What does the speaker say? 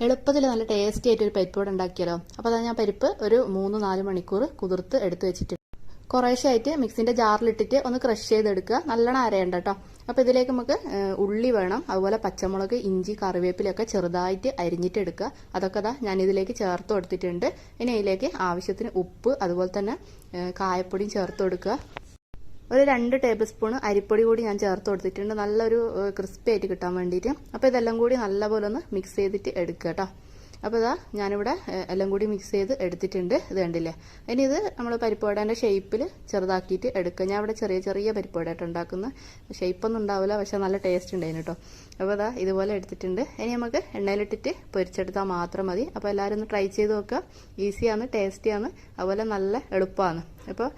എളുപ്പത്തിൽ നല്ല ടേസ്റ്റി ആയിട്ട് ഒരു പരിപ്പ് വട ഉണ്ടാക്കിയാലോ. അപ്പോൾ അതാ ഞാൻ പരിപ്പ് ഒരു 3-4 മണിക്കൂർ കുതിർത്ത് എടുത്ത് വെച്ചിട്ടുണ്ട്. കുറേശ്ശെ ആയിട്ട് മിക്സിന്റെ ജാറിലിട്ടിട്ട് ഒന്ന് ക്രഷ് ചെയ്തെടുക്കുക. നല്ലോണം അരയണ്ട കേട്ടോ. അപ്പോൾ ഇതിലേക്ക് നമുക്ക് ഉള്ളി വേണം, അതുപോലെ പച്ചമുളക്, ഇഞ്ചി, കറിവേപ്പിലൊക്കെ ചെറുതായിട്ട് അരിഞ്ഞിട്ട് എടുക്കുക. അതൊക്കെ ഞാൻ ഇതിലേക്ക് ചേർത്ത് കൊടുത്തിട്ടുണ്ട്. ഇനി ഇതിലേക്ക് ആവശ്യത്തിന് ഉപ്പ്, അതുപോലെ തന്നെ കായപ്പൊടിയും ചേർത്ത് കൊടുക്കുക. ഒരു 2 ടേബിൾ സ്പൂൺ അരിപ്പൊടി കൂടി ഞാൻ ചേർത്ത് കൊടുത്തിട്ടുണ്ട്, നല്ലൊരു ക്രിസ്പി ആയിട്ട് കിട്ടാൻ വേണ്ടിയിട്ട്. അപ്പോൾ ഇതെല്ലാം കൂടി നല്ലപോലെ ഒന്ന് മിക്സ് ചെയ്തിട്ട് എടുക്കുക കേട്ടോ. അപ്പോൾ ഇതാ ഞാനിവിടെ എല്ലാം കൂടി മിക്സ് ചെയ്ത് എടുത്തിട്ടുണ്ട്. ഇത് കണ്ടില്ലേ. ഇനി ഇത് നമ്മൾ പരിപ്പ് വടേൻ്റെ ഷേപ്പിൽ ചെറുതാക്കിയിട്ട് എടുക്കുക. ഞാൻ ഇവിടെ ചെറിയ ചെറിയ പരിപ്പ് വടയായിട്ട് ഉണ്ടാക്കുന്ന ഷേപ്പൊന്നും ഉണ്ടാവില്ല, പക്ഷെ നല്ല ടേസ്റ്റ് ഉണ്ടായിരുന്നു കേട്ടോ. അപ്പോൾ ഇതാ ഇതുപോലെ എടുത്തിട്ടുണ്ട്. ഇനി നമുക്ക് എണ്ണയിലിട്ടിട്ട് പൊരിച്ചെടുത്താൽ മാത്രം മതി. അപ്പോൾ എല്ലാവരും ഒന്ന് ട്രൈ ചെയ്ത് നോക്കുക. ഈസിയാണ്, ടേസ്റ്റിയാണ്, അതുപോലെ നല്ല എളുപ്പമാണ്. അപ്പോൾ